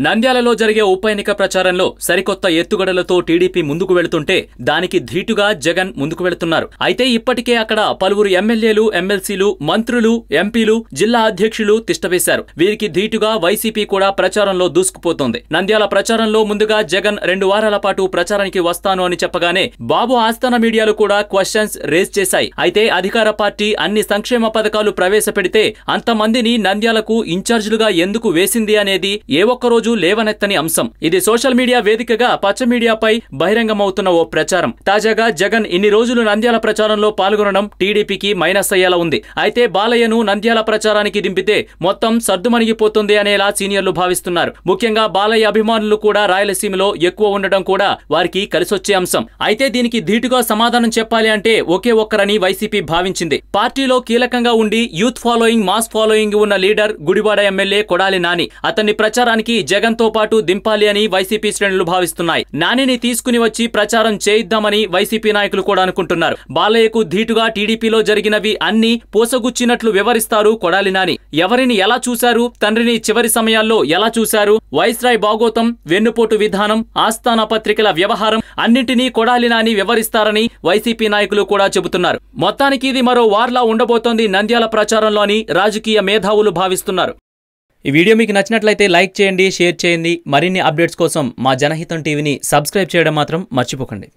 నంద్యాలలో జరిగే ఉప ఎన్నిక ప్రచారంలో సరికొత్త ఎత్తుగడలతో టీడీపీ ముందుకు వెళుతుంటే దానికి ధీటుగా జగన్ ముందుకు వెళుతున్నారు. అయితే ఇప్పటికే అక్కడ పలువురు ఎమ్మెల్యేలు, ఎమ్మెల్సీలు, మంత్రులు, ఎంపీలు, జిల్లా అధ్యక్షులు తిష్టవేశారు. వీరికి ధీటుగా వైసీపీ కూడా ప్రచారంలో దూసుకుపోతోంది. నంద్యాల ప్రచారంలో ముందుగా జగన్ 2 వారాల పాటు ప్రచారానికి వస్తాను అని చెప్పగానే బాబు ఆస్థాన మీడియాలు కూడా క్వశ్చన్స్ రేజ్ చేశాయి. అయితే అధికార పార్టీ అన్ని సంక్షేమ పథకాలు ప్రవేశపెడితే అంతమందిని నంద్యాలకు ఇన్ఛార్జీలుగా ఎందుకు వేసింది అనేది ఏ ఒక్కరోజు లేవనెత్తని అంశం. ఇది సోషల్ మీడియా వేదికగా పచ్చ మీడియాపై బహిరంగమవుతున్న ఓ ప్రచారం. తాజాగా జగన్ ఇన్ని రోజులు నంద్యాల ప్రచారంలో పాల్గొనడం టీడీపీకి మైనస్ అయ్యేలా ఉంది. అయితే బాలయ్యను నంద్యాల ప్రచారానికి దింపితే మొత్తం సర్దుమణిగిపోతుంది అనేలా సీనియర్లు భావిస్తున్నారు. ముఖ్యంగా బాలయ్య అభిమానులు కూడా రాయలసీమలో ఎక్కువ ఉండడం కూడా వారికి కలిసొచ్చే అంశం. అయితే దీనికి ధీటుగా సమాధానం చెప్పాలి అంటే ఒకే ఒక్కరని వైసీపీ భావించింది. పార్టీలో కీలకంగా ఉండి యూత్ ఫాలోయింగ్, మాస్ ఫాలోయింగ్ ఉన్న లీడర్ గుడివాడ ఎమ్మెల్యే కొడాలి నాని. అతన్ని ప్రచారానికి జగన్ తో పాటు దింపాలి అని వైసీపీ శ్రేణులు భావిస్తున్నాయి. నానిని తీసుకుని వచ్చి ప్రచారం చేయిద్దామని వైసీపీ నాయకులు కూడా అనుకుంటున్నారు. బాలయ్యకు ధీటుగా టీడీపీలో జరిగినవి అన్ని పోసగుచ్చినట్లు వివరిస్తారు కొడాలి నాని. ఎవరిని ఎలా చూశారు, తండ్రిని చివరి సమయాల్లో ఎలా చూశారు, వైస్రాయ్ బాగోతం, వెన్నుపోటు విధానం, ఆస్థాన పత్రికల వ్యవహారం అన్నింటినీ కొడాలి నాని వివరిస్తారని వైసీపీ నాయకులు కూడా చెబుతున్నారు. మొత్తానికి ఇది మరో వార్లా ఉండబోతోంది నంద్యాల ప్రచారంలోని రాజకీయ మేధావులు భావిస్తున్నారు. ఈ వీడియో మీకు నచ్చినట్లయితే లైక్ చేయండి, షేర్ చేయండి. మరిన్ని అప్డేట్స్ కోసం మా జనహితం టీవీని సబ్స్క్రైబ్ చేయడం మాత్రం మర్చిపోకండి.